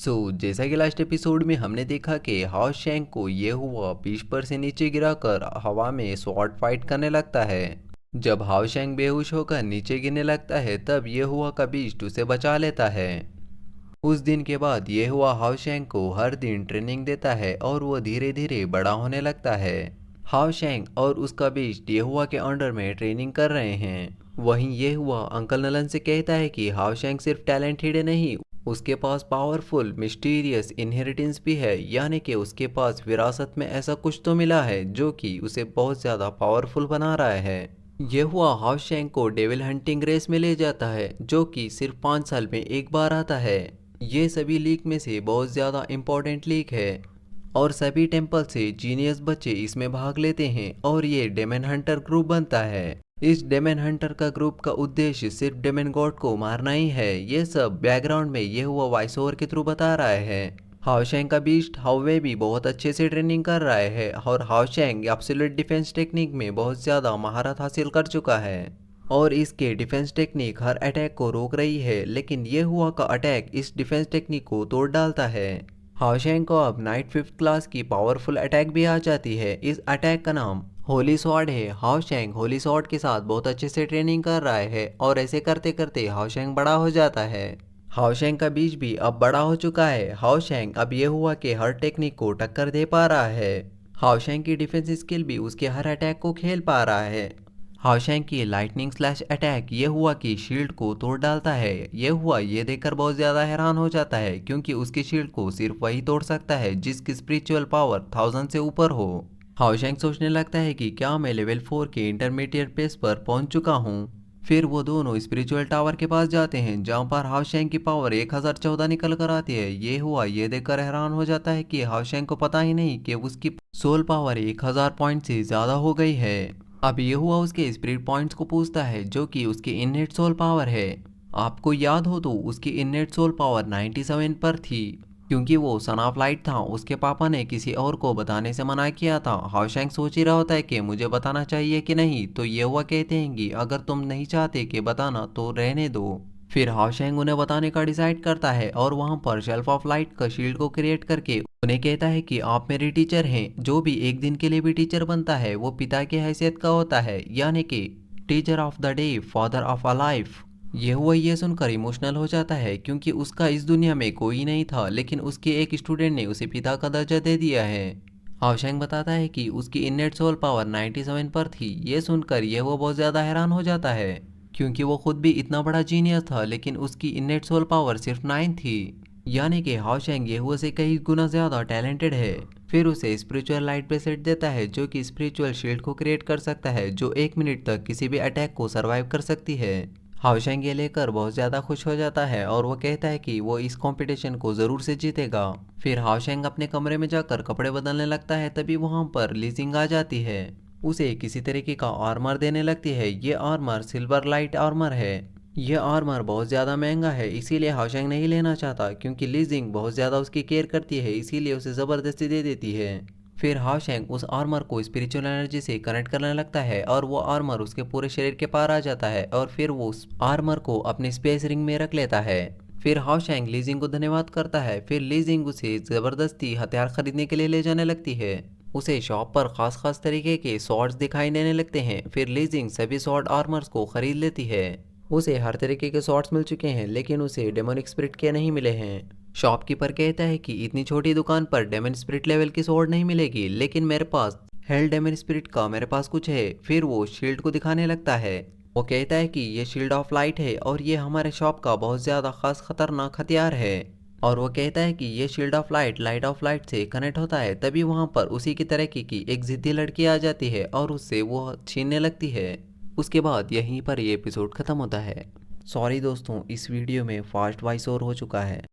जैसा कि last episode में हमने देखा कि हाउ शैंग को ये हुआ 20 पर से नीचे गिराकर हवा में स्वॉर्ड फाइट करने लगता है। जब हाउ शैंग बेहोश होकर नीचे गिरने लगता है तब ये हुआ का बीस्ट उसे बचा लेता है। उस दिन के बाद ये हुआ हाउ शैंग को हर दिन ट्रेनिंग देता है और वो धीरे धीरे बड़ा होने लगता है। हाउ शैंग और उसका बीस्ट ये हुआ के अंडर में ट्रेनिंग कर रहे हैं। वहीं ये हुआ अंकल नलन से कहता है कि हाउ शैंग सिर्फ टैलेंटेड नहीं, उसके पास पावरफुल मिस्टीरियस इनहेरिटेंस भी है, यानी कि उसके पास विरासत में ऐसा कुछ तो मिला है जो कि उसे बहुत ज़्यादा पावरफुल बना रहा है। ये हुआ हाउ शैंग को डेविल हंटिंग रेस में ले जाता है जो कि सिर्फ 5 साल में एक बार आता है। ये सभी लीग में से बहुत ज़्यादा इम्पोर्टेंट लीग है और सभी टेम्पल से जीनियस बच्चे इसमें भाग लेते हैं और ये डेमन हंटर ग्रुप बनता है। इस डेमन हंटर का ग्रुप का उद्देश्य सिर्फ डेमन गॉड को मारना ही है। ये सब बैकग्राउंड में ये हुआ वॉइस ओवर के थ्रू बता रहा है। हाउ शैंग का बीस्ट हाउवे भी बहुत अच्छे से ट्रेनिंग कर रहा है और हाउ शैंग एब्सोल्यूट डिफेंस टेक्निक में बहुत ज़्यादा महारत हासिल कर चुका है और इसके डिफेंस टेक्निक हर अटैक को रोक रही है, लेकिन ये हुआ का अटैक इस डिफेंस टेक्निक को तोड़ डालता है। हाउ शैंग को अब नाइट 5th क्लास की पावरफुल अटैक भी आ जाती है। इस अटैक का नाम होली स्वॉर्ड है। हाउ शैंग होली स्वॉर्ड के साथ बहुत अच्छे से ट्रेनिंग कर रहा है और ऐसे करते करते हाउ शैंग बड़ा हो जाता है। हाउ शैंग का बीच भी अब बड़ा हो चुका है। हाउ शैंग अब ये हुआ कि हर टेक्निक को टक्कर दे पा रहा है। हाउ शैंग की डिफेंस स्किल भी उसके हर अटैक को खेल पा रहा है। हाउ शैंग की लाइटनिंग स्लैश अटैक ये हुआ कि शील्ड को तोड़ डालता है। ये हुआ ये देखकर बहुत ज़्यादा हैरान हो जाता है क्योंकि उसकी शील्ड को सिर्फ वही तोड़ सकता है जिसकी स्पिरिचुअल पावर 1000 से ऊपर हो। हाउ शैंग सोचने लगता है कि क्या मैं लेवल 4 के इंटरमीडिएट पेस पर पहुंच चुका हूं। फिर वो दोनों स्पिरिचुअल टावर के पास जाते हैं जहां पर हाउ शैंग की पावर 1014 निकल कर आती है। ये हुआ ये देखकर हैरान हो जाता है कि हाउ शैंग को पता ही नहीं कि उसकी सोल पावर 1000 पॉइंट से ज़्यादा हो गई है। अब ये हुआ उसके स्पिरिट पॉइंट्स को पूछता है जो कि उसकी इननेट सोल पावर है। आपको याद हो तो उसकी इननेट सोल पावर 97 पर थी क्योंकि वो सन ऑफ लाइट था। उसके पापा ने किसी और को बताने से मना किया था। हाउ शैंग सोच ही रहा होता है कि मुझे बताना चाहिए कि नहीं, तो ये हुआ कहते हैं कि अगर तुम नहीं चाहते कि बताना तो रहने दो। फिर हाउ शैंग उन्हें बताने का डिसाइड करता है और वहां पर शेल्फ ऑफ लाइट का शील्ड को क्रिएट करके उन्हें कहता है कि आप मेरे टीचर हैं। जो भी एक दिन के लिए भी टीचर बनता है वो पिता की हैसियत का होता है, यानी कि teacher of the day, father of a life. ये हुआ ये सुनकर इमोशनल हो जाता है क्योंकि उसका इस दुनिया में कोई नहीं था, लेकिन उसके एक स्टूडेंट ने उसे पिता का दर्जा दे दिया है। हाउ शैंग बताता है कि उसकी इननेट सोल पावर 97 पर थी। ये सुनकर ये वो बहुत ज़्यादा हैरान हो जाता है क्योंकि वो खुद भी इतना बड़ा जीनियस था, लेकिन उसकी इननेट सोल पावर सिर्फ 9 थी, यानी कि हाउ शैंग ये हुआ से कई गुना ज़्यादा टैलेंटेड है। फिर उसे स्पिरिचुअल लाइट ब्रेसलेट देता है जो कि स्पिरिचुअल शील्ड को क्रिएट कर सकता है जो 1 मिनट तक किसी भी अटैक को सर्वाइव कर सकती है। हाउ शैंग ये लेकर बहुत ज़्यादा खुश हो जाता है और वो कहता है कि वो इस कंपटीशन को ज़रूर से जीतेगा। फिर हाउ शैंग अपने कमरे में जाकर कपड़े बदलने लगता है, तभी वहाँ पर लीजिंग आ जाती है। उसे किसी तरीके का आर्मर देने लगती है। ये आर्मर सिल्वर लाइट आर्मर है। ये आर्मर बहुत ज़्यादा महंगा है, इसीलिए हाउ शैंग नहीं लेना चाहता क्योंकि लीजिंग बहुत ज़्यादा उसकी केयर करती है, इसीलिए उसे ज़बरदस्ती दे देती है। फिर हाउ शैंग उस आर्मर को स्पिरिचुअल एनर्जी से कनेक्ट करने लगता है और वो आर्मर उसके पूरे शरीर के पार आ जाता है और फिर वो उस आर्मर को अपने स्पेस रिंग में रख लेता है। फिर हाउ शैंग लीजिंग को धन्यवाद करता है। फिर लीजिंग उसे ज़बरदस्ती हथियार खरीदने के लिए ले जाने लगती है। उसे शॉप पर खास तरीके के स्वॉर्ड्स दिखाई देने लगते हैं। फिर लीजिंग सभी स्वॉर्ड आर्मर्स को खरीद लेती है। उसे हर तरीके के स्वॉर्ड्स मिल चुके हैं, लेकिन उसे डेमोनिक स्पिरिट के नहीं मिले हैं। शॉपकीपर कहता है कि इतनी छोटी दुकान पर डेमन स्पिरिट लेवल की स्वॉर्ड नहीं मिलेगी, लेकिन मेरे पास हेल डेमन स्पिरिट का मेरे पास कुछ है। फिर वो शील्ड को दिखाने लगता है। वो कहता है कि ये शील्ड ऑफ लाइट है और ये हमारे शॉप का बहुत ज़्यादा खास खतरनाक हथियार है। और वो कहता है कि ये shield of light of light से कनेक्ट होता है। तभी वहाँ पर उसी की तरह की एक जिद्दी लड़की आ जाती है और उससे वो छीनने लगती है। उसके बाद यहीं पर ये एपिसोड ख़त्म होता है। सॉरी दोस्तों, इस वीडियो में फास्ट वॉइस ओवर हो चुका है।